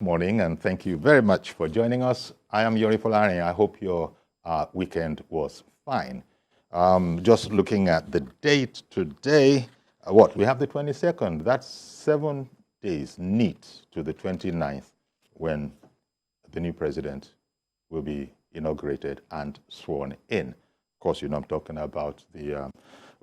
Morning, and thank you very much for joining us. I am Yori Folari. I hope your weekend was fine. Just looking at the date today, we have the 22nd. That's 7 days neat to the 29th when the new president will be inaugurated and sworn in. Of course, you know I'm talking about the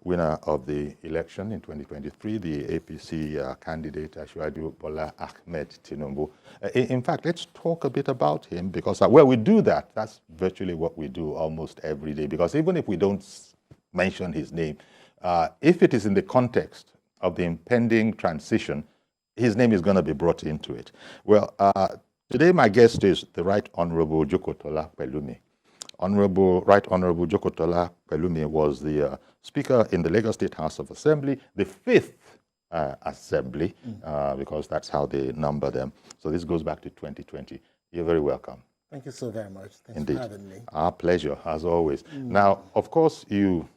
winner of the election in 2023, the APC candidate, Asiwaju Bola Ahmed Tinubu. In fact, let's talk a bit about him because where we do that, that's virtually what we do almost every day. Because even if we don't mention his name, if it is in the context of the impending transition, his name is going to be brought into it. Well, today my guest is the Right Honorable Jokotola Pelumi. Right Honorable Jokotola Pelumi was the Speaker in the Lagos State House of Assembly, the 5th Assembly, because that's how they number them. So this goes back to 2020. You're very welcome. Thank you so very much. Thanks Indeed. for having me. Our pleasure, as always. Now, of course, what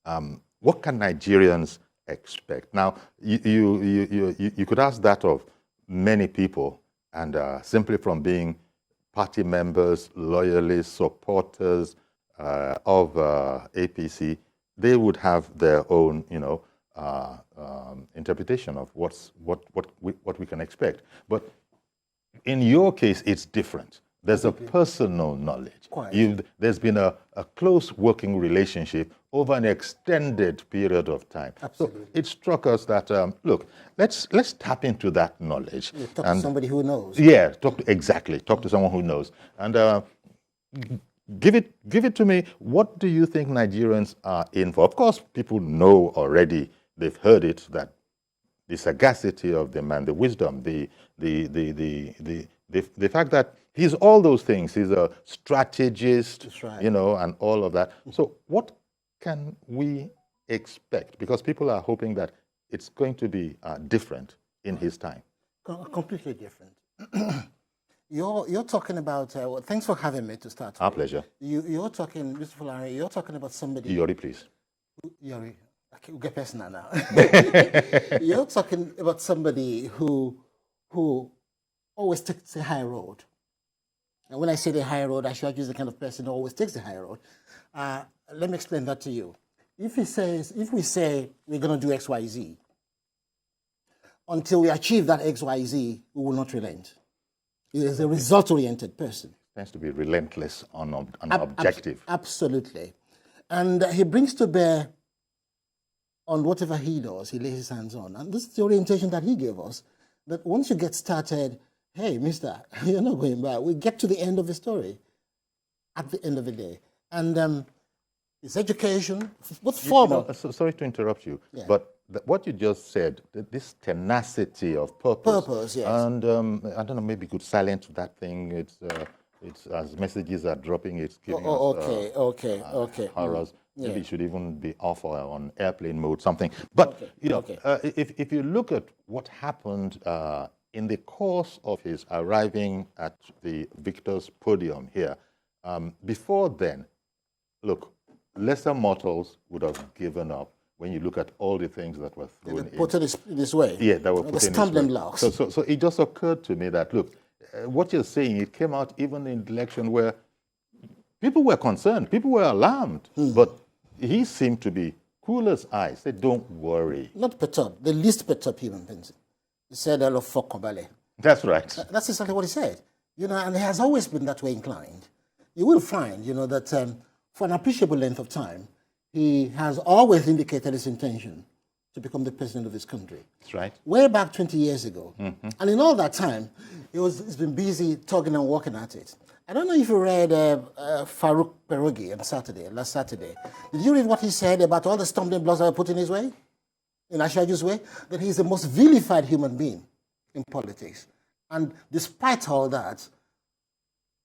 can Nigerians expect? Now, you could ask that of many people, and simply from being party members, loyalists, supporters of APC, they would have their own, interpretation of what we can expect. But in your case, it's different. There's a personal knowledge. There's been a close working relationship over an extended period of time. Absolutely. So it struck us that, look, let's tap into that knowledge. Yeah, talk to somebody who knows. Yeah, talk to someone who knows. And give it to me. What do you think Nigerians are in for? Of course, people know already. They've heard it, that the sagacity of the man, the wisdom, the fact that he's all those things. He's a strategist, right. And all of that. So what can we expect? Because people are hoping that it's going to be different in his time. Completely different. You're talking about, well, thanks for having me to start. Our pleasure. You're talking, Mr. Folari, you're talking about somebody. Yori, please. Yori, okay, we'll get personal now. You're talking about somebody who always takes the high road. And when I say the high road, I should use the kind of person who always takes the high road. Let me explain that to you. If we say we're going to do X, Y, Z, until we achieve that X, Y, Z, we will not relent. He is a result-oriented person. Tends to be relentless on an objective. Absolutely. And he brings to bear on whatever he does, he lays his hands on. And this is the orientation that he gave us, that once you get started, hey, mister, you're not going back. We get to the end of the story at the end of the day. And his education, what form? Sorry to interrupt you, yeah. But what you just said, this tenacity of purpose. Purpose, yes. And I don't know, maybe you could silence that thing. It's as messages are dropping, it's giving us horrors. Yeah. Maybe it should even be off or on airplane mode, something. But if you look at what happened in the course of his arriving at the victor's podium here, before then, look, lesser mortals would have given up when you look at all the things that were thrown in. Put it this way. Yeah, that were put in this way. The stumbling blocks. So it just occurred to me that, look, what you're saying, it came out even in the election where people were concerned, people were alarmed, but he seemed to be cool as ice. Said, don't worry. Not perturbed, the least perturbed human beings. He said, "I love fuck Kobale." That's right. That's exactly what he said. And he has always been that way inclined. You will find, that for an appreciable length of time, he has always indicated his intention to become the president of this country. That's right. Way back 20 years ago. And in all that time, he's been busy talking and working at it. I don't know if you read Farouk Perogi on last Saturday. Did you read what he said about all the stumbling blocks that were put in his way? In Ashaju's way? That he's the most vilified human being in politics. And despite all that,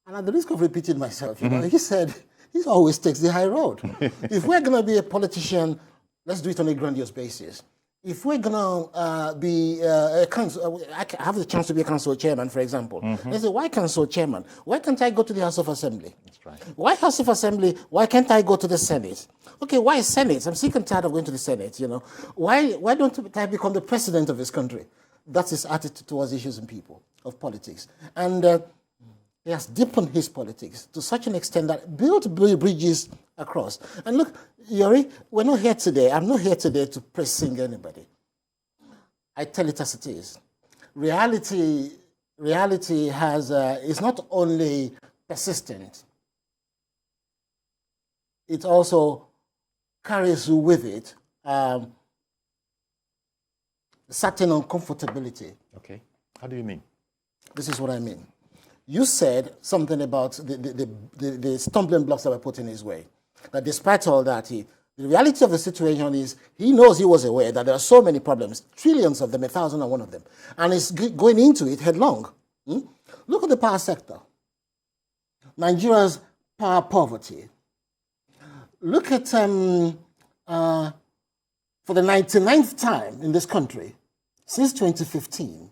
and at the risk of repeating myself, he said, he always takes the high road. If we're going to be a politician, let's do it on a grandiose basis. If we're going to be a council, I have the chance to be a council chairman, for example. They say, why council chairman? Why can't I go to the House of Assembly? That's right. Why House of Assembly? Why can't I go to the Senate? Okay, why Senate? I'm sick and tired of going to the Senate, Why don't I become the president of this country? That's his attitude towards issues and people. of politics. And he has deepened his politics to such an extent that built bridges across. And look, Yori, we're not here today. I'm not here today to praise anybody. I tell it as it is. Reality is not only persistent, it also carries with it certain uncomfortability. Okay. How do you mean? This is what I mean. You said something about the stumbling blocks that were put in his way. That despite all that, the reality of the situation is he was aware that there are so many problems, trillions of them, 1,001 of them, and he's going into it headlong. Look at the power sector. Nigeria's power poverty. Look at, for the 99th time in this country, since 2015,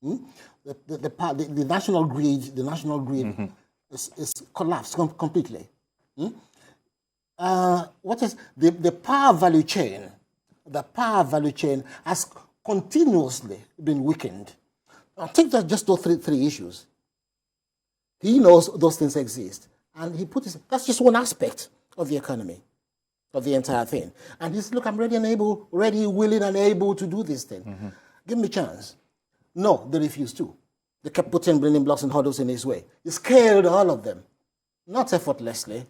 the national grid is collapsed completely. What is the power value chain? The power value chain has continuously been weakened. I think that's just those three issues. He knows those things exist, and that's just one aspect of the economy, of the entire thing. And he's, look, I'm ready, willing, and able to do this thing. Give me a chance. No, they refused to. They kept putting building blocks and hurdles in his way. He scaled all of them, not effortlessly.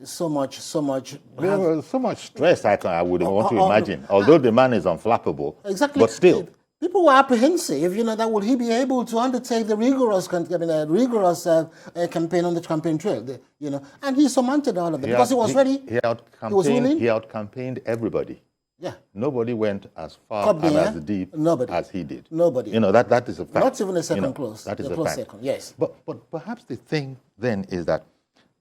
So much. There was so much stress I would want to imagine. Although the man is unflappable, exactly. But still, people were apprehensive. That will he be able to undertake the rigorous campaign on the campaign trail? And he surmounted all of them because he was ready. He was willing. He out-campaigned everybody. Yeah. Nobody went as far and as deep as he did. Nobody. That is a fact. Not even a second close. That is a fact. Second. Yes. But perhaps the thing then is that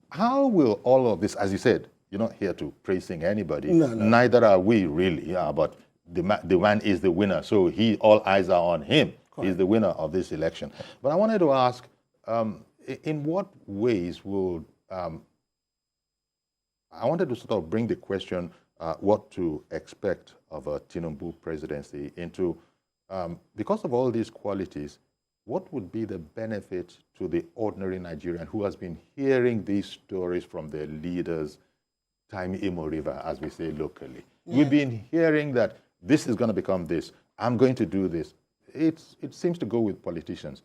how will all of this, as you said, you're not here to praising anybody. No. Neither are we really. But the man is the winner, so all eyes are on him. Correct. He's the winner of this election. But I wanted to ask, in what ways will I wanted to sort of bring the question what to expect of a Tinubu presidency into, because of all these qualities, what would be the benefit to the ordinary Nigerian who has been hearing these stories from their leaders time immemorial, as we say locally? Yeah. We've been hearing that this is going to become this, I'm going to do this. It seems to go with politicians.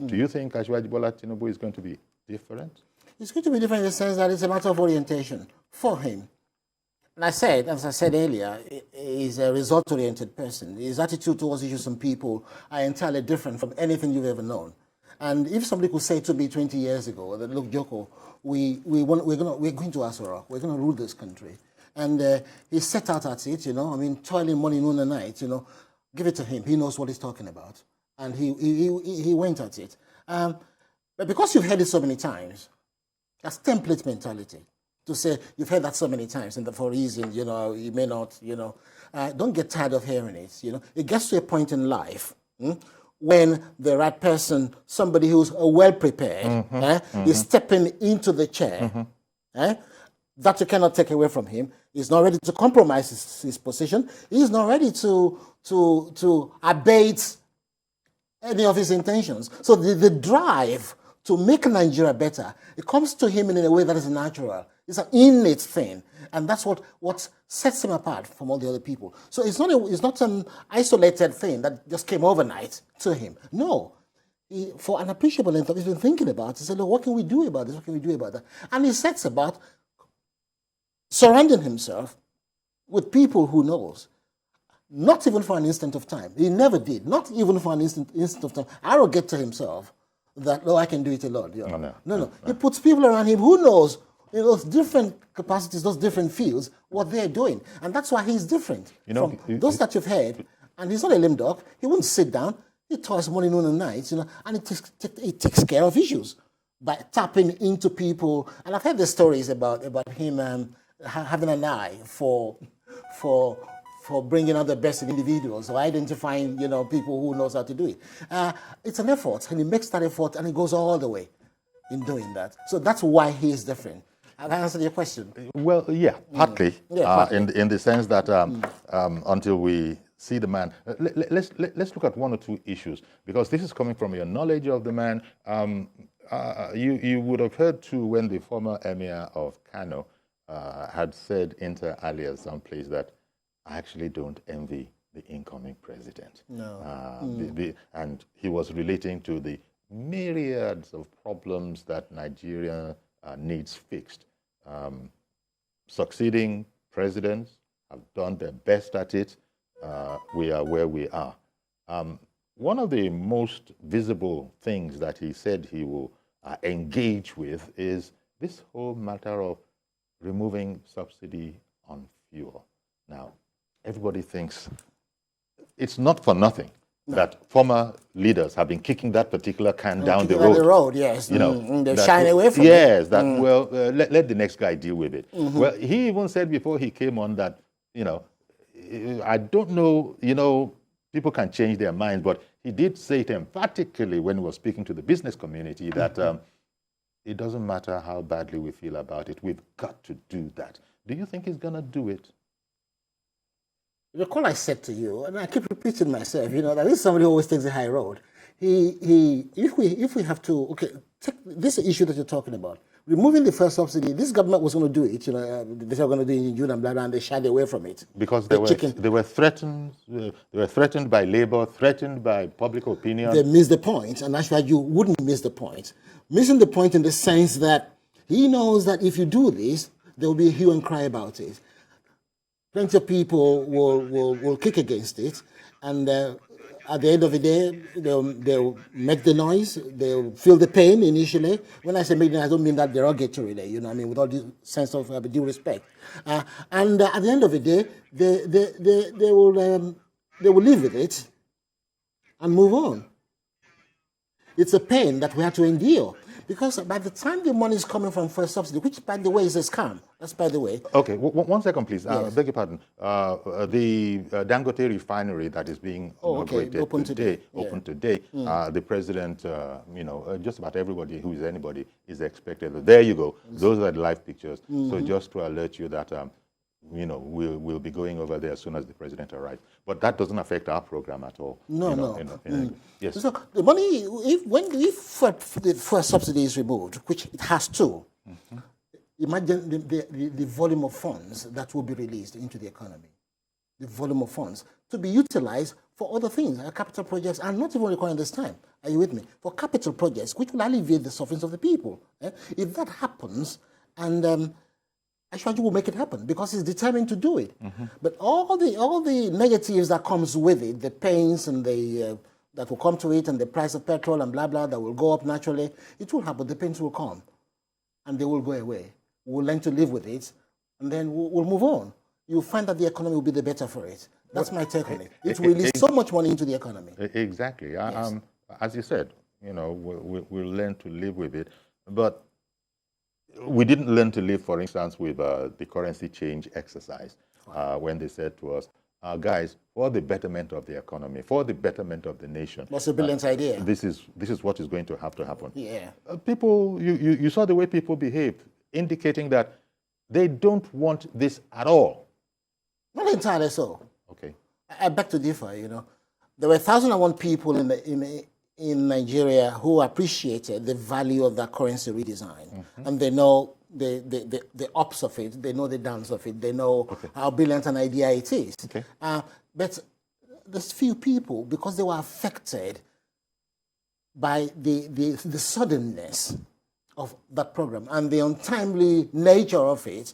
Do you think Asiwaju Bola Tinubu is going to be different? It's going to be different in the sense that it's a matter of orientation for him. And as I said earlier, he's a result-oriented person. His attitude towards issues and people are entirely different from anything you've ever known. And if somebody could say to me 20 years ago that, look, Joko, we're going to Asura, we're going to rule this country. And he set out at it, toiling morning, noon, and night, give it to him. He knows what he's talking about. And he went at it. But because you've heard it so many times, that's template mentality. To say you've heard that so many times, and for a reason, you may not, don't get tired of hearing it. It gets to a point in life when the right person, somebody who's well prepared, is stepping into the chair. That you cannot take away from him. He's not ready to compromise his position. He's not ready to abate any of his intentions. So the drive to make Nigeria better, it comes to him in a way that is natural. It's an innate thing, and that's what sets him apart from all the other people. So it's not an isolated thing that just came overnight to him. No, for an appreciable length of time, he's been thinking about it. He said, look, what can we do about this? What can we do about that? And he sets about surrounding himself with people who knows. Not even for an instant of time. He never did. Not even for an instant of time. Arrogate to himself that, I can do it alone. No. He puts people around him who knows in those different capacities, those different fields, what they're doing. And that's why he's different from those that you've heard. And he's not a lame dog. He won't sit down. He toils morning, noon, and night, and he takes care of issues by tapping into people. And I've heard the stories about him having an eye for bringing out the best in individuals, or identifying, people who knows how to do it. It's an effort, and he makes that effort, and he goes all the way in doing that. So that's why he is different. Have I answered your question? Well, yeah, partly. In the sense that until we see the man. Let's look at one or two issues, because this is coming from your knowledge of the man. You would have heard too when the former emir of Kano had said inter alia someplace that I actually don't envy the incoming president. No. And he was relating to the myriads of problems that Nigeria needs fixed. Succeeding presidents have done their best at it. We are where we are. One of the most visible things that he said he will engage with is this whole matter of removing subsidy on fuel. Now, everybody thinks it's not for nothing that former leaders have been kicking that particular can down the road. The road, yes. You know, they're shying away from it. Yes, that, well, let the next guy deal with it. Well, he even said before he came on that, you know, I don't know, you know, people can change their minds, but he did say it emphatically when he was speaking to the business community that it doesn't matter how badly we feel about it, we've got to do that. Do you think he's going to do it? Recall I said to you, and I keep repeating myself, you know, that this is somebody who always takes the high road. If we have to, okay, take this issue that you're talking about, removing the first subsidy, this government was going to do it, you know, they were going to do it in June and blah, blah, and they shied away from it. Because they were threatened by labor, threatened by public opinion. They missed the point, and that's why you wouldn't miss the point. Missing the point in the sense that he knows that if you do this, there will be a hue and cry about it. Plenty of people will kick against it, and at the end of the day, they'll make the noise, they'll feel the pain initially. When I say make the noise, I don't mean that derogatorily, you know, I mean with all due sense of due respect. And at the end of the day, they will live with it and move on. It's a pain that we have to endure. Because by the time the money is coming from first subsidy, which, by the way, is a scam. That's by the way. Okay, one second, please. Yes. Beg your pardon. The Dangote refinery that is being inaugurated open today. The president, you know, just about everybody who is anybody is expected. There you go. Those are the live pictures. So just to alert you that, you know, we'll be going over there as soon as the president arrives. But that doesn't affect our program at all. No. Yes. So the money, if the first subsidy is removed, which it has to, imagine the volume of funds that will be released into the economy. The volume of funds to be utilized for other things, capital projects, and not even requiring this time. Are you with me? For capital projects, which will alleviate the sufferings of the people. If that happens, and Ashwaji will make it happen because he's determined to do it. But all the negatives that comes with it, the pains and the that will come to it, and the price of petrol and blah blah that will go up naturally, it will happen. The pains will come, and they will go away. We'll learn to live with it, and then we'll move on. You'll find that the economy will be the better for it. That's my take on it. It will release so much money into the economy. Exactly. Yes. As you said, you know, we'll learn to live with it, but we didn't learn to live, for instance, with the currency change exercise, when they said to us, guys, for the betterment of the economy, for the betterment of the nation. What's a brilliant idea? This is what is going to have to happen. Yeah. People, you saw the way people behaved, indicating that they don't want this at all. Not entirely so. Okay. I beg to differ, you know. There were 1,001 people in Nigeria who appreciated the value of that currency redesign. And they know the ups of it, they know the downs of it, they know how brilliant an idea it is. Okay. But there's few people, because they were affected by the suddenness of that program and the untimely nature of it,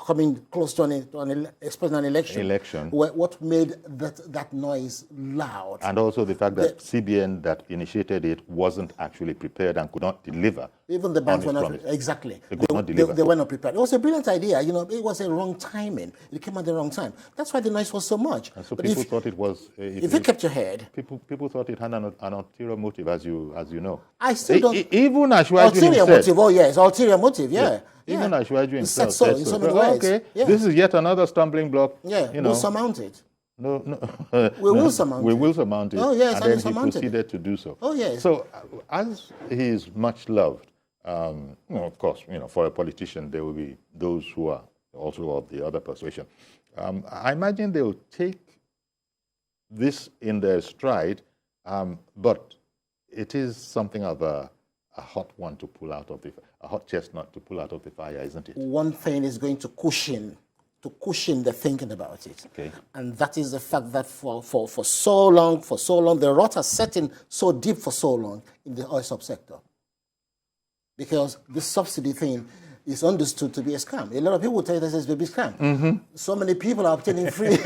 coming close to an election. What made that noise loud? And also the fact that CBN that initiated it wasn't actually prepared and could not deliver. Even the banks were not exactly. They were not prepared. It was a brilliant idea. You know, it was a wrong timing. It came at the wrong time. That's why the noise was so much. And so people thought it was. If you kept your head, people thought it had an ulterior motive, as you know. I still don't. Even Ashwaji himself. Motive. Oh yes, ulterior motive. Yeah. Even Ashwaji himself said so in so many ways. Okay, this is yet another stumbling block. Yeah, you know. We'll surmount it. No. We will surmount it. We will surmount it. Oh yes, and then he proceeded to do so. Oh yes. So as he is much loved, of course, you know, for a politician, there will be those who are also of the other persuasion. I imagine they will take this in their stride, but it is something of a hot one to pull out of a hot chestnut to pull out of the fire, isn't it? One thing is going to cushion the thinking about it. Okay. And that is the fact that for so long, the rot has set in so deep for so long in the oil subsector. Because this subsidy thing is understood to be a scam. A lot of people tell you this is a big scam. So many people are obtaining free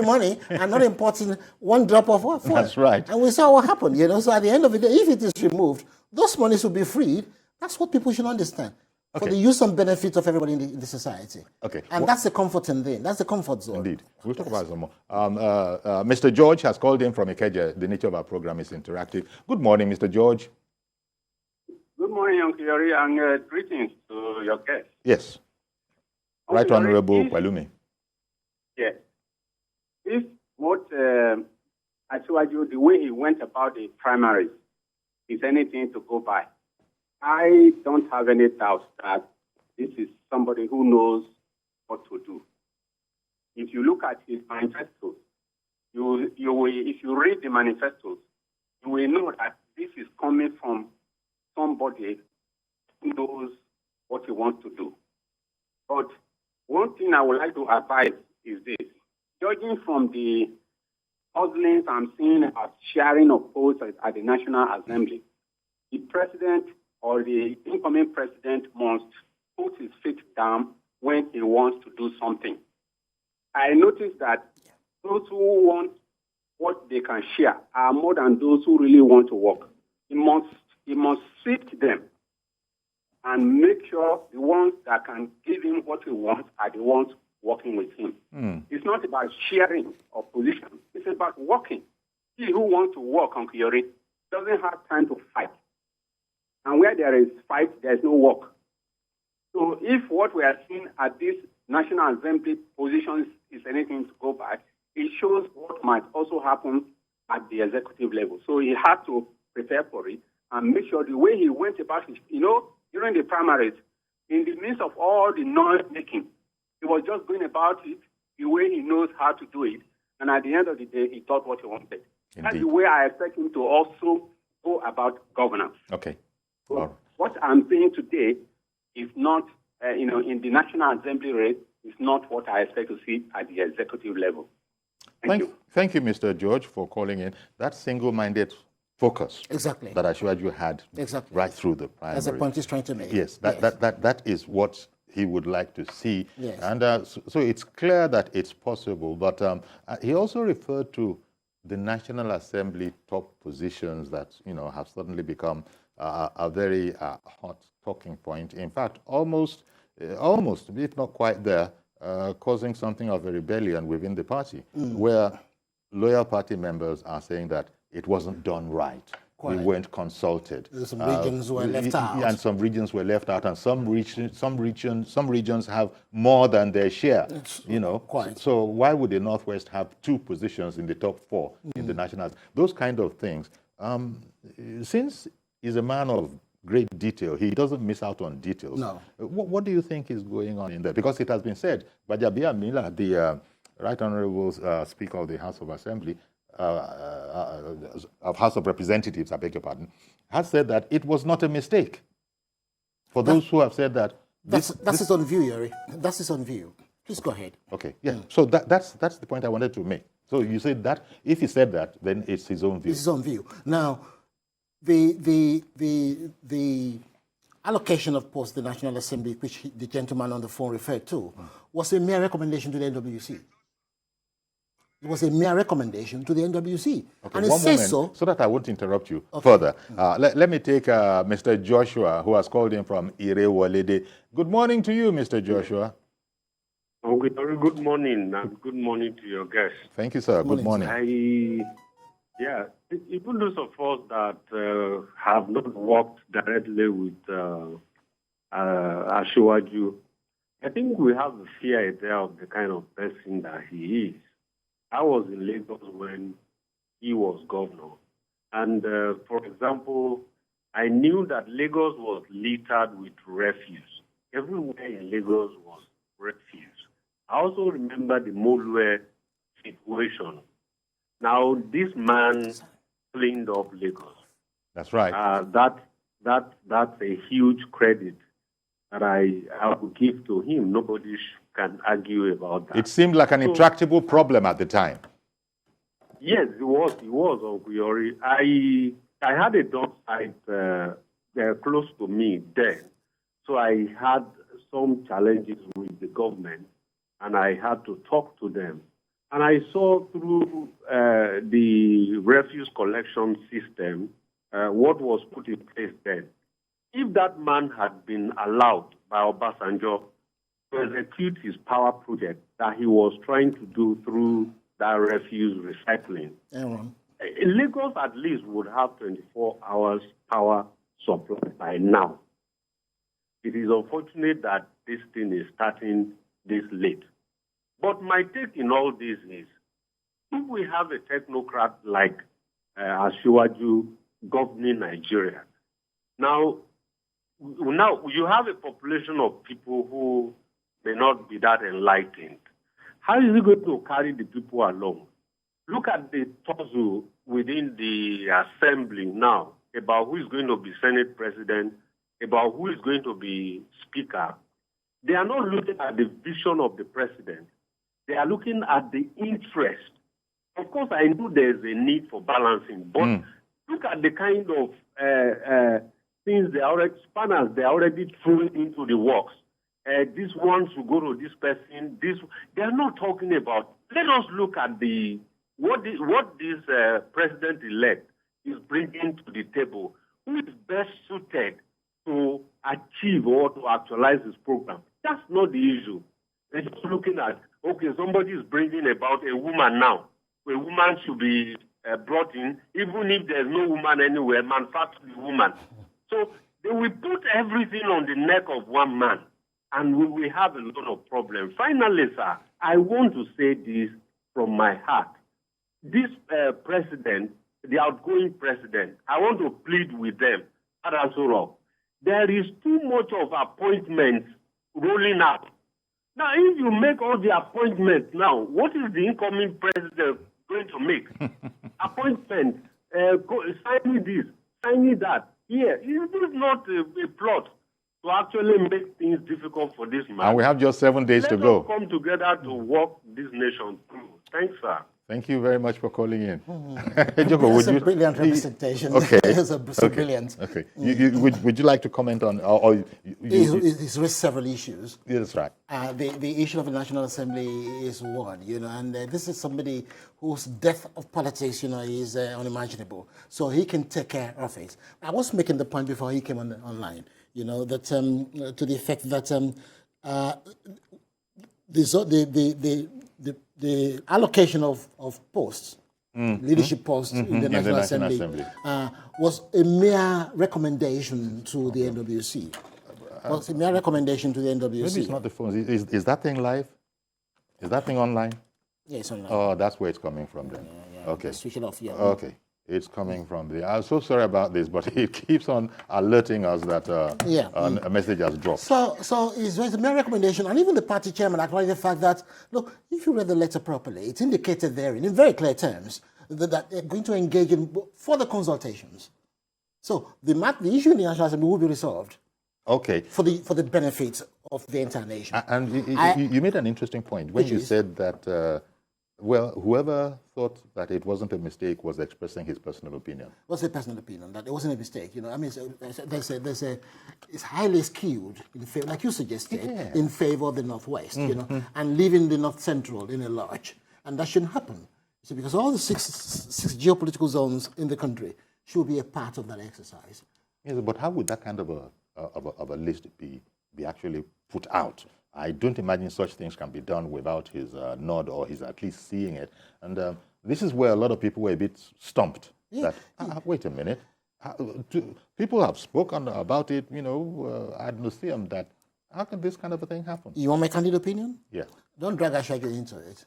money and not importing one drop of oil. That's right. And we saw what happened, So at the end of the day, if it is removed, those monies will be freed. That's what people should understand. Okay. For the use and benefit of everybody in the society. Okay. And that's the comforting thing. That's the comfort zone. Indeed. We'll talk about it some more. Mr. George has called in from Ikeja. The nature of our program is interactive. Good morning, Mr. George. Good morning, Uncle Yori, and greetings to your guests. Yes. Right Honorable Kwelumi. Yes. If what Asiwaju, the way he went about the primaries is anything to go by, I don't have any doubt that this is somebody who knows what to do. If you look at his manifestos, you will, if you read the manifestos, you will know that this is coming from somebody who knows what he wants to do. But one thing I would like to advise is this. Judging from the hustlings I'm seeing about sharing of posts at the National Assembly, the president or the incoming president must put his feet down when he wants to do something. I noticed that those who want what they can share are more than those who really want to work. He must sift them and make sure the ones that can give him what he wants are the ones working with him. It's not about sharing of position. It's about working. He who wants to work, Uncle Yori, doesn't have time to fight. And where there is fight, there is no work. So if what we are seeing at this National Assembly positions is anything to go by, it shows what might also happen at the executive level. So he had to prepare for it and make sure the way he went about it, during the primaries, in the midst of all the noise making, he was just going about it the way he knows how to do it. And at the end of the day, he thought what he wanted. Indeed. That's the way I expect him to also go about governance. Okay. So what I'm saying today is not, in the National Assembly race, is not what I expect to see at the executive level. Thank you. Thank you, Mr. George, for calling in. That single-minded focus exactly that Asiwaju had right through the primary. That's the point he's trying to make. Yes, that is what he would like to see. Yes. And so it's clear that it's possible. But he also referred to the National Assembly top positions that, have suddenly become a very hot talking point. In fact, almost, if not quite there, causing something of a rebellion within the party, where loyal party members are saying that it wasn't done right. We weren't consulted. Some regions were left out. And some regions were left out, and some regions have more than their share. Quite. So why would the Northwest have 2 positions in the top 4 in the nationals? Those kind of things. Since he's a man of great detail, he doesn't miss out on details. No. What do you think is going on in there? Because it has been said, Bajabia Mila, the Right Honorable Speaker of the House of Assembly, of House of Representatives, I beg your pardon, has said that it was not a mistake. For those who have said that... That's his own view, Yuri. That's his own view. Please go ahead. Okay, yeah. So that's the point I wanted to make. So you said that, if he said that, then it's his own view. It's his own view. Now, the allocation of posts the National Assembly, which the gentleman on the phone referred to, was a mere recommendation to the NWC. It was a mere recommendation to the NWC. Okay, and it one says moment, so that I won't interrupt you Okay. further. Let me take Mr. Joshua, who has called in from Irewolede. Good morning to you, Mr. Joshua. Good morning, and good morning to your guests. Thank you, sir. Good morning. Even those of us that have not worked directly with Asiwaju, I think we have a fair idea of the kind of person that he is. I was in Lagos when he was governor. And for example, I knew that Lagos was littered with refuse. Everywhere in Lagos was refuse. I also remember the Molue situation. Now, this man cleaned up Lagos. That's right. That's a huge credit that I will give to him. Nobody can argue about that. It seemed like an intractable problem at the time. Yes, it was, Uncle Yori. I had a dump site close to me then, so I had some challenges with the government, and I had to talk to them. And I saw through the refuse collection system what was put in place then. If that man had been allowed by Obasanjo to execute his power project that he was trying to do through that refuse recycling, Lagos at least would have 24 hours power supply by now. It is unfortunate that this thing is starting this late. But my take in all this is, if we have a technocrat like Asiwaju governing Nigeria, now you have a population of people who may not be that enlightened. How is he going to carry the people along? Look at the tussle within the assembly now about who is going to be Senate president, about who is going to be speaker. They are not looking at the vision of the president. They are looking at the interest. Of course, I know there's a need for balancing, but look at the kind of things spanners they are already throwing into the works. This one should go to this person. They are not talking about. Let us look at what this president-elect is bringing to the table. Who is best suited to achieve or to actualize this program? That's not the issue. They're just looking at, okay, somebody is bringing about a woman now. A woman should be brought in, even if there's no woman anywhere, manufacture the woman. So they will put everything on the neck of one man, and we will have a lot of problems. Finally, sir, I want to say this from my heart. This president, the outgoing president, I want to plead with them. There is too much of appointments rolling out. Now, if you make all the appointments now, what is the incoming president going to make? Appointment, sign me this, sign me that. Yeah, it is not a plot to actually make things difficult for this man. And we have just 7 days to go. Let us come together to walk this nation through. Thanks, sir. Thank you very much for calling in. Joko, that's a brilliant representation. Okay. It's brilliant. Okay. Would you like to comment on? He's raised several issues. That's right. The issue of the National Assembly is one, and this is somebody whose depth of politics, is unimaginable. So he can take care of it. I was making the point before he came online, that to the effect that the allocation of posts, leadership posts in the National Assembly, was a mere recommendation to the NWC. Was a mere recommendation to the NWC. Maybe it's not the phone. Is that thing live? Is that thing online? Yeah, it's online. Oh, that's where it's coming from then. Yeah. Okay. Switch it off, yeah. Okay. It's coming from there. I'm so sorry about this, but it keeps on alerting us that a message has dropped. So it's a mere recommendation, and even the party chairman acknowledged the fact that, look, if you read the letter properly, it's indicated there in very clear terms that they're going to engage in further consultations. So the issue in the National Assembly will be resolved. Okay. For the benefit of the entire nation. And you made an interesting point when you said that. Whoever thought that it wasn't a mistake was expressing his personal opinion. It was a personal opinion that it wasn't a mistake. I mean, it's highly skewed in favor, like you suggested, in favor of the Northwest, and leaving the North Central in a lurch, and that shouldn't happen. So because all the six geopolitical zones in the country should be a part of that exercise. Yes, but how would that kind of a list be actually put out? I don't imagine such things can be done without his nod or his at least seeing it. And this is where a lot of people were a bit stumped. Yeah. That, wait a minute. People have spoken about it, ad nauseum, that how can this kind of a thing happen? You want my candid opinion? Yeah. Don't drag Ashagi into it.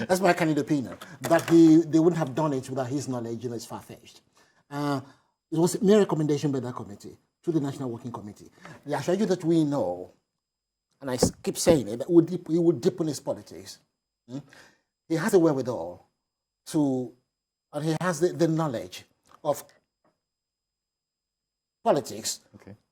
That's my candid opinion. That they wouldn't have done it without his knowledge, it's far-fetched. It was a mere recommendation by that committee to the National Working Committee. The Ashagi that we know and I keep saying it, that he would deepen his politics. He has a wherewithal to, and he has the knowledge of politics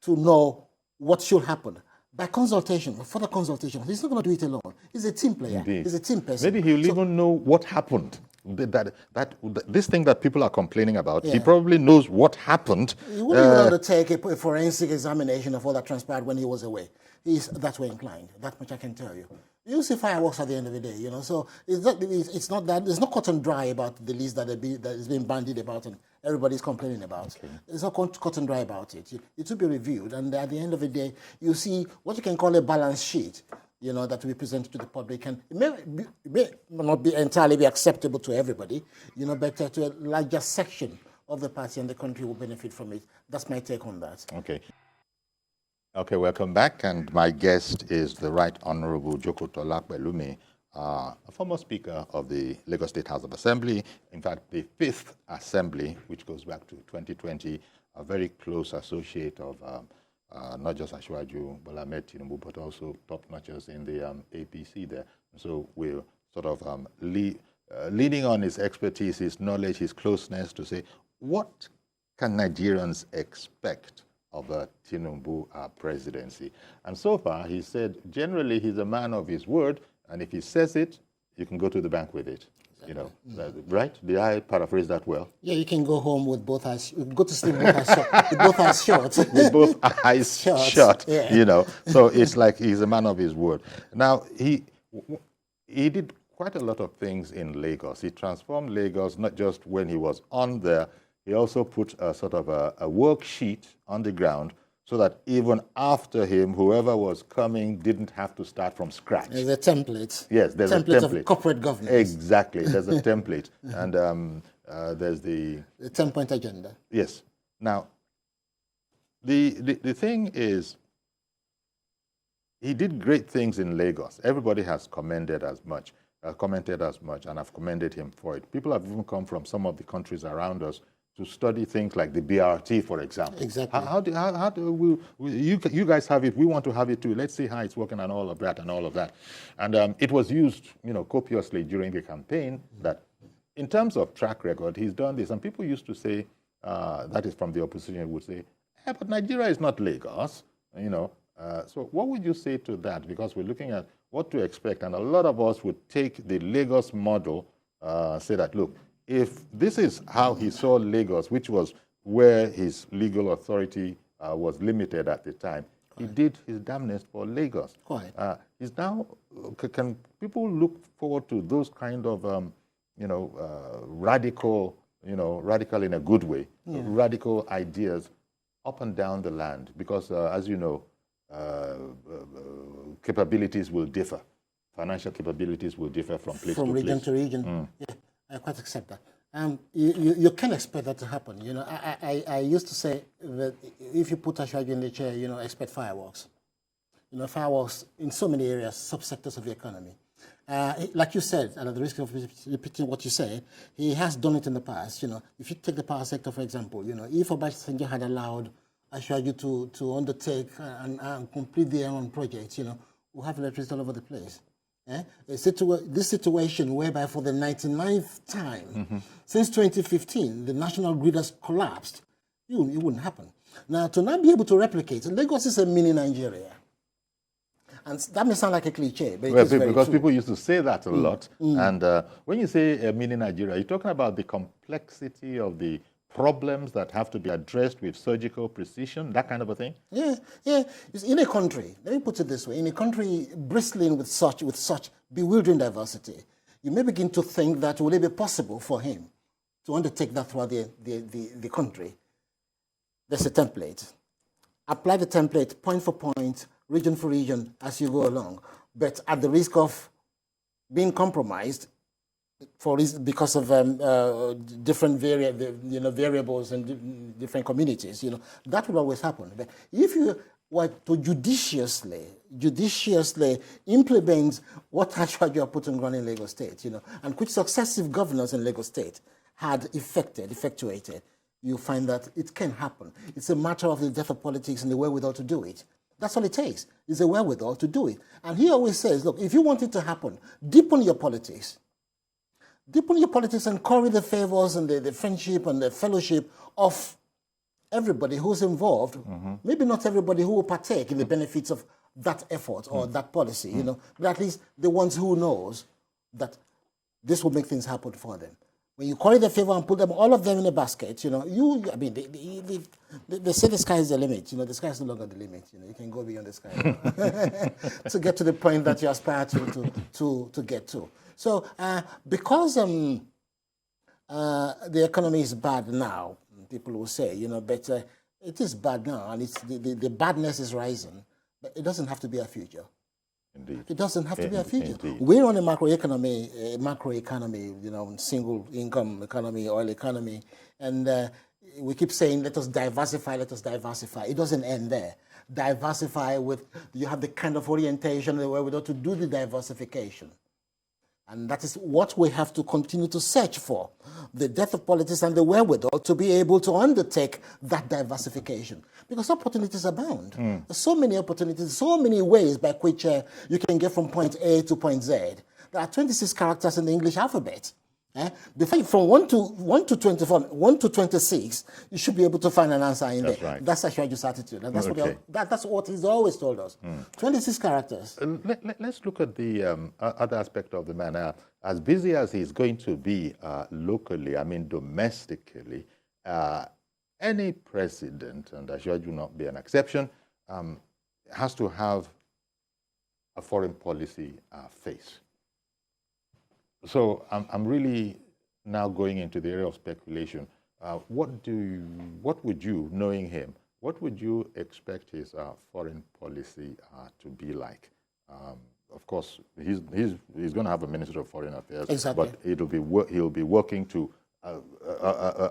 to know what should happen. By consultation, further consultation, he's not going to do it alone. He's a team player. Indeed. He's a team person. Maybe he'll even know what happened. This thing that people are complaining about, he probably knows what happened. He wouldn't even undertake a forensic examination of all that transpired when he was away. He's that way inclined. That much I can tell you. You see fireworks at the end of the day, you know. So it's not that there's no cut and dry about the list that is being bandied about and everybody's complaining about. There's no cut and dry about it. It will be reviewed, and at the end of the day, you see what you can call a balance sheet, you know, that will be presented to the public, and it may not be entirely acceptable to everybody, you know, but to a larger section of the party and the country will benefit from it. That's my take on that. Okay, welcome back, and my guest is the Right Honorable Jokotola Pelumi, a former Speaker of the Lagos State House of Assembly, in fact, the 5th Assembly, which goes back to 2020, a very close associate of not just Asiwaju Bola Ahmed Tinubu, but also top-notchers in the APC there. So we're sort of leaning on his expertise, his knowledge, his closeness to say, what can Nigerians expect of a Tinubu presidency? And so far, he said, generally, he's a man of his word, and if he says it, you can go to the bank with it. You know, right? Did I paraphrase that well? Yeah, you can go home with both eyes, go to sleep with both eyes shut. With both eyes shut, yeah. You know. So it's like he's a man of his word. Now, he did quite a lot of things in Lagos. He transformed Lagos, not just when he was on there. He also put a sort of a worksheet on the ground so that even after him, whoever was coming didn't have to start from scratch. There's a template. Yes, there's a template. Of corporate governance. Exactly, there's a template. And there's the 10-point agenda. Yes. Now, the thing is, he did great things in Lagos. Everybody has commented as much, and I've commended him for it. People have even come from some of the countries around us to study things like the BRT, for example. Exactly. How do you guys have it? We want to have it too. Let's see how it's working and all of that and all of that. And it was used, you know, copiously during the campaign. That, in terms of track record, he's done this. And people used to say, that is from the opposition, would say, but Nigeria is not Lagos, you know. So what would you say to that? Because we're looking at what to expect, and a lot of us would take the Lagos model, say that, look, if this is how he saw Lagos, which was where his legal authority was limited at the time, he did his damnedest for Lagos. He's now, can people look forward to those kind of, radical, radical in a good way, radical ideas up and down the land? Because, as you know, capabilities will differ. Financial capabilities will differ from place to place. From region to region. Yeah, I quite accept that. You can expect that to happen. You know, I used to say that if you put Asiwaju in the chair, you know, expect fireworks. You know, fireworks in so many areas, subsectors of the economy. Like you said, and at the risk of repeating what you said, he has done it in the past. You know, if you take the power sector, for example, you know, if Obasanjo had allowed Asiwaju to undertake and complete their own projects, you know, we'll have electricity all over the place. This situation whereby for the 99th time since 2015, the national grid has collapsed, it wouldn't happen. Now, to not be able to replicate, Lagos is a mini Nigeria. And that may sound like a cliche, but it's very because true. People used to say that a lot. And when you say a mini Nigeria, you're talking about the complexity of the problems that have to be addressed with surgical precision, that kind of a thing? Yeah. In a country, let me put it this way, in a country bristling with such bewildering diversity, you may begin to think that will it be possible for him to undertake that throughout the country. There's a template. Apply the template point for point, region for region as you go along, but at the risk of being compromised because of different variables and different communities, you know, that will always happen. But if you were to judiciously implement what Asiwaju put on ground in Lagos State, you know, and which successive governors in Lagos State had effectuated, you find that it can happen. It's a matter of the depth of politics and the wherewithal to do it. That's all it takes, is a wherewithal to do it. And he always says, look, if you want it to happen, deepen your politics. Deepen your politics and curry the favors and the friendship and the fellowship of everybody who's involved. Maybe not everybody who will partake in the benefits of that effort or that policy, you know, but at least the ones who knows that this will make things happen for them. When you curry the favor and put them, all of them in a basket, you know, they say the sky is the limit. You know, the sky is no longer the limit. You know, you can go beyond the sky to get to the point that you aspire to get to. So, because the economy is bad now, people will say, you know, but it is bad now, and it's the badness is rising. But it doesn't have to be a future. Indeed. It doesn't have to be a future. Indeed. We're on a macroeconomy, you know, single income economy, oil economy, and we keep saying, let us diversify, let us diversify. It doesn't end there. Diversify with, you have the kind of orientation where we have to do the diversification. And that is what we have to continue to search for, the depth of politics and the wherewithal to be able to undertake that diversification. Because opportunities abound. There's so many opportunities, so many ways by which you can get from point A to point Z. There are 26 characters in the English alphabet. From 1 to 24, 1 to 26, you should be able to find an answer in there. Right. That's Ashwaju's attitude. And that's what he's always told us. 26 characters. Let's look at the other aspect of the man. As busy as he's going to be locally, I mean domestically, any president, and Ashwaju will not be an exception, has to have a foreign policy face. So I'm really now going into the area of speculation. What would you, knowing him, what would you expect his foreign policy to be like? Of course, he's going to have a Minister of Foreign Affairs, exactly. But he'll be working to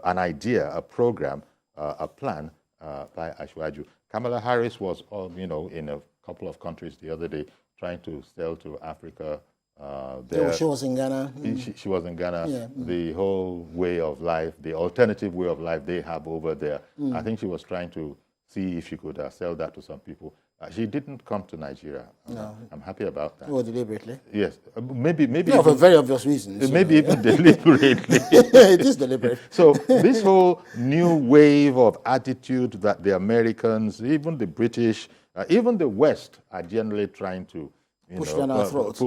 an idea, a program, a plan by Ashwaju. Kamala Harris was, you know, in a couple of countries the other day trying to sell to Africa. She was in Ghana. She was in Ghana. Yeah. The whole way of life, the alternative way of life they have over there. I think she was trying to see if she could sell that to some people. She didn't come to Nigeria. No. I'm happy about that. Oh, deliberately? Yes. Maybe yeah, for very obvious reasons. Maybe even deliberately. It is deliberate. So this whole new wave of attitude that the Americans, even the British, even the West are generally trying to push down our throats.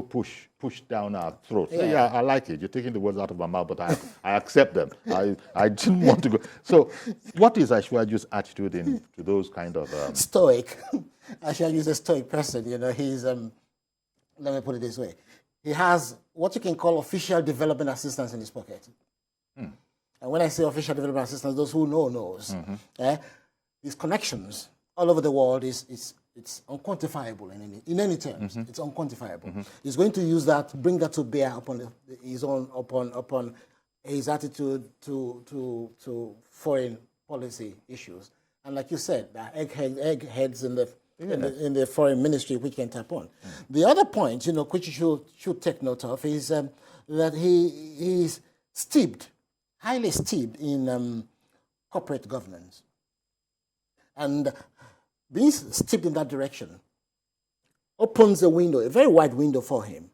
Push down our throats. Yeah. Yeah, I like it. You're taking the words out of my mouth, but I accept them. I didn't want to go. So what is Ashwaju's attitude to those kind of... Stoic. Ashwaju is a stoic person. You know, he's, let me put it this way. He has what you can call official development assistance in his pocket. And when I say official development assistance, those who knows. His connections all over the world it's unquantifiable in any terms. It's unquantifiable. He's going to use that, bring that to bear upon upon his attitude to foreign policy issues. And like you said, there are eggheads in the foreign ministry which can tap on. The other point, you know, which you should take note of is that he's highly steeped in corporate governance, and being steeped in that direction opens a window, a very wide window for him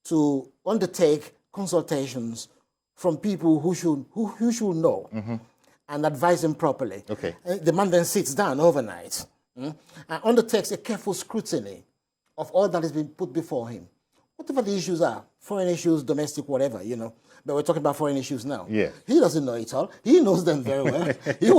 to undertake consultations from people who should know and advise him properly. Okay. The man then sits down overnight and undertakes a careful scrutiny of all that has been put before him. Whatever the issues are, foreign issues, domestic, whatever, you know. But we're talking about foreign issues now. Yeah. He doesn't know it all. He knows them very well. He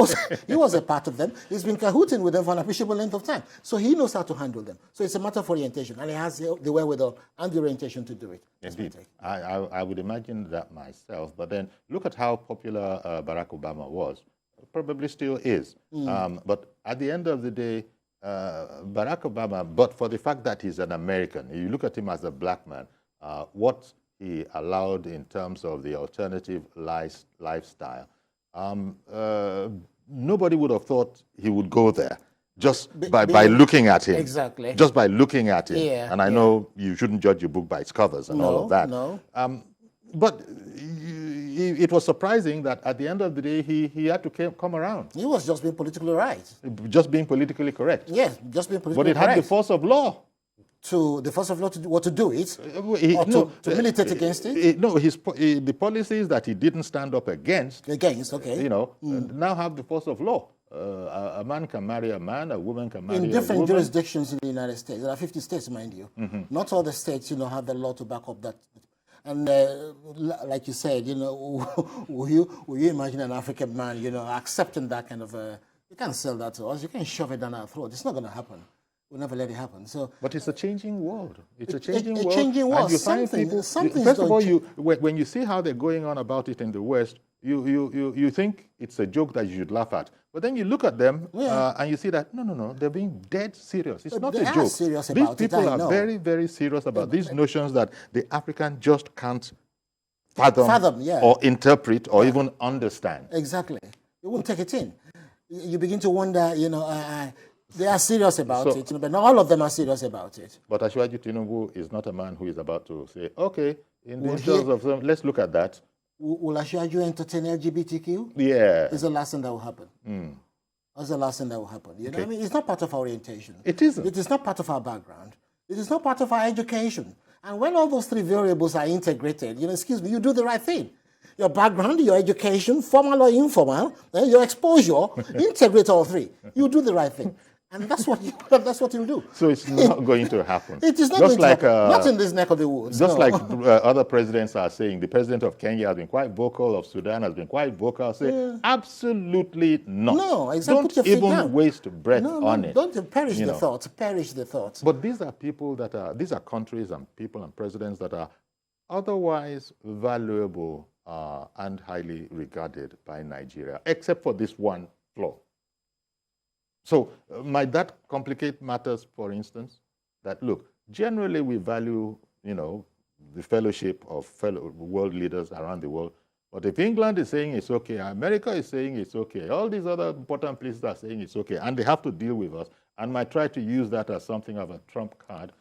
was a part of them. He's been cahooting with them for an appreciable length of time. So he knows how to handle them. So it's a matter of orientation, and he has the wherewithal and the orientation to do it. Indeed. I would imagine that myself. But then look at how popular Barack Obama was. Probably still is. But at the end of the day, Barack Obama, but for the fact that he's an American, you look at him as a black man, what he allowed in terms of the alternative lifestyle, nobody would have thought he would go there just by looking at him. Exactly. Just by looking at him. Yeah, and I know you shouldn't judge your book by its covers and all of that. No. But it was surprising that at the end of the day, he had to come around. He was just being politically right. Just being politically correct. Yes, just being politically But it correct. had the force of law. To the force of law to do, what to do it, to militate against it? The policies that he didn't stand up against, okay. Now have the force of law. A man can marry a man, a woman can marry a woman. In different jurisdictions in the United States, there are 50 states, mind you. Not all the states, have the law to back up that. And like you said, will you imagine an African man, accepting that kind of you can't sell that to us. You can't shove it down our throat. It's not going to happen. We'll never let it happen. So, but it's a changing world. It's a changing world. Changing world. And you find people. First of all, when you see how they're going on about it in the West, you think it's a joke that you should laugh at. But then you look at them and you see that no, they're being dead serious. It's not a joke. Serious These about people are very, very serious about these notions that the African just can't fathom or interpret or even understand. Exactly. You won't take it in. You begin to wonder, they are serious about it, but not all of them are serious about it. But Asiwaju Tinubu is not a man who is about to say, okay, in the interest of them, let's look at that. Will Asiwaju entertain LGBTQ? Yeah. It's the last thing that will happen. That's the last thing that will happen. You know what I mean? It's not part of our orientation. It isn't. It is not part of our background. It is not part of our education. And when all those three variables are integrated, you do the right thing. Your background, your education, formal or informal, your exposure, integrate all three. You do the right thing. And that's what you'll do. So it's not going to happen. It is not going to happen. Not in this neck of the woods. Just like other presidents are saying, the president of Kenya has been quite vocal, of Sudan has been quite vocal, saying absolutely not. No, exactly. Don't even waste breath on it. Don't perish the thoughts. Perish the thoughts. But these are people these are countries and people and presidents that are otherwise valuable and highly regarded by Nigeria, except for this one flaw. So might that complicate matters, for instance? That, look, generally we value, the fellowship of fellow world leaders around the world. But if England is saying it's okay, America is saying it's okay, all these other important places are saying it's okay, and they have to deal with us, and might try to use that as something of a trump card.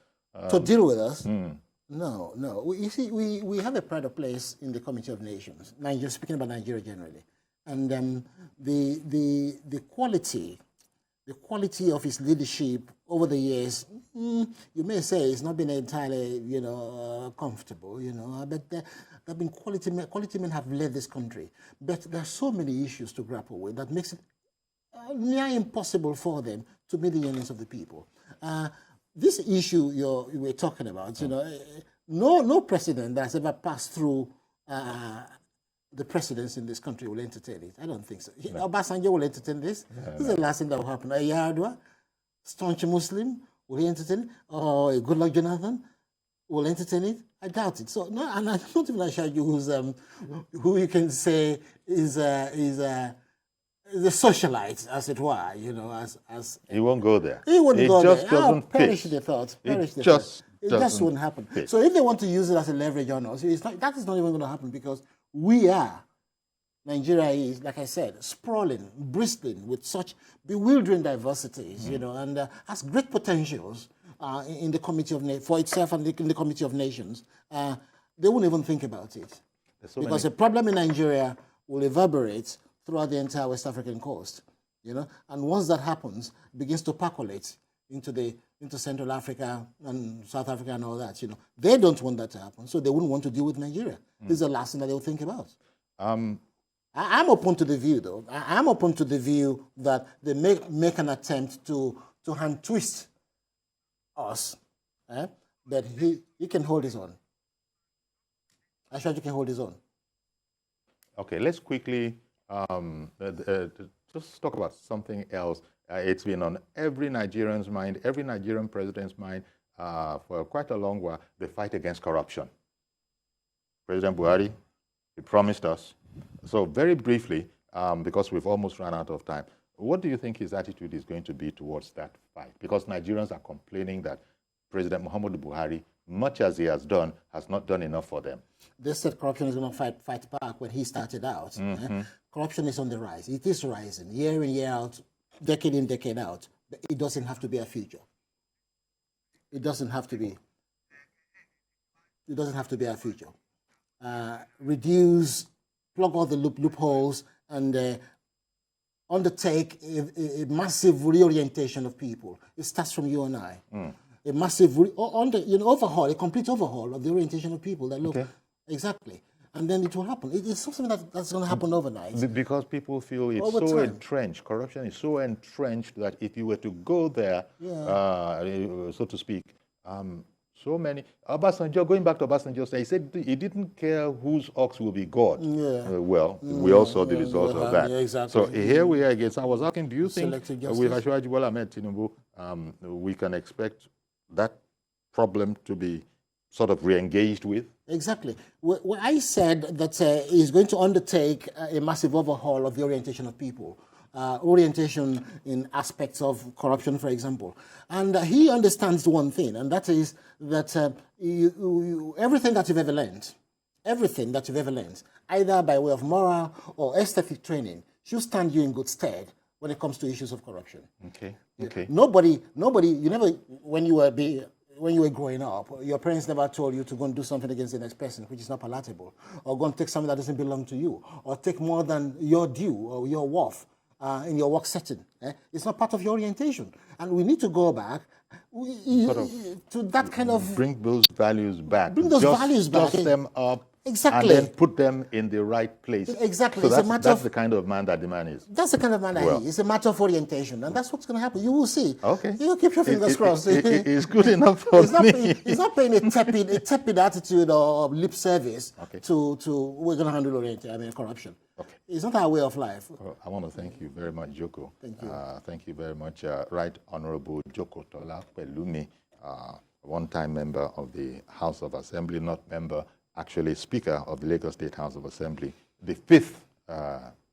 To deal with us? No. You see, we have a pride of place in the Committee of Nations, speaking about Nigeria generally. And the quality of his leadership over the years, you may say it's not been entirely, comfortable, but there have been quality men have led this country. But there are so many issues to grapple with that makes it near impossible for them to meet the yearnings of the people. This issue you were talking about, no president that has ever passed through the presidents in this country will entertain it. I don't think so. No. Obasanjo will entertain this. This is the last thing that will happen. A Yar'Adua, staunch Muslim, will he entertain it? Or a Goodluck Jonathan will entertain it? I doubt it. So no, and I'm not even sure who you can say is a socialite, as it were. As he won't go there. He wouldn't go there. Doesn't perish the thoughts. Perish the thoughts. It just wouldn't happen. Fit. So if they want to use it as a leverage on us, that is not even going to happen because Nigeria is, like I said, sprawling, bristling with such bewildering diversities, and has great potentials in the Committee of for itself and in the Committee of Nations. They won't even think about it because a problem in Nigeria will reverberate throughout the entire West African coast, And once that happens, it begins to percolate into Central Africa and South Africa and all that, They don't want that to happen, so they wouldn't want to deal with Nigeria. This is the last thing that they'll think about. I'm open to the view, though. I'm open to the view that they make an attempt to hand twist us, but he can hold his own. I'm sure he can hold his own. Okay, let's quickly just talk about something else. It's been on every Nigerian's mind, every Nigerian president's mind for quite a long while, the fight against corruption. President Buhari, he promised us. So very briefly, because we've almost run out of time, what do you think his attitude is going to be towards that fight? Because Nigerians are complaining that President Muhammadu Buhari, much as he has done, has not done enough for them. They said corruption is going to fight back when he started out. Corruption is on the rise. It is rising year in, year out, decade in, decade out. But it doesn't have to be a future. It doesn't have to be. It doesn't have to be our future. Reduce plug all the loopholes and undertake a massive reorientation of people. It starts from you and I. A massive overhaul, a complete overhaul of the orientation of people that look exactly. And then it will happen. It's something that's going to happen overnight. Because people feel it's Over so time. entrenched. Corruption is so entrenched that if you were to go there, so to speak, so many. Obasanjo, going back to Obasanjo, he said he didn't care whose ox will be God. We all saw the result of that. Yeah, exactly. So here we are again. So I was asking, do you think Selective with justice. Asiwaju Bola Ahmed Tinubu, we can expect that problem to be sort of re-engaged with? Exactly. Well, I said that he's going to undertake a massive overhaul of the orientation of people, orientation in aspects of corruption, for example. And he understands one thing, and that is that everything that you've ever learned, either by way of moral or aesthetic training, should stand you in good stead when it comes to issues of corruption. Okay. Okay. Nobody, you never, when you were growing up, your parents never told you to go and do something against the next person, which is not palatable, or go and take something that doesn't belong to you, or take more than your due or your worth in your work setting. It's not part of your orientation. And we need to go back to that kind of... Bring those values back. Bring those values back. Dust them up. Exactly. And then put them in the right place. Exactly. So It's a matter that's of... the kind of man that the man is. That's the kind of man that he is. It's a matter of orientation, and that's what's going to happen. You will see. Okay. You keep your fingers crossed. It's good enough for me. He's not paying a tepid attitude or lip service to we're going to handle corruption. Okay. It's not our way of life. Well, I want to thank you very much, Joko. Thank you. Thank you very much, Right Honorable Joko Tola Pelumi, one-time member of the House of Assembly, not member, actually Speaker of the Lagos State House of Assembly, the 5th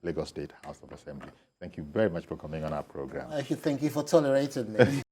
Lagos State House of Assembly. Thank you very much for coming on our program. Thank you for tolerating me.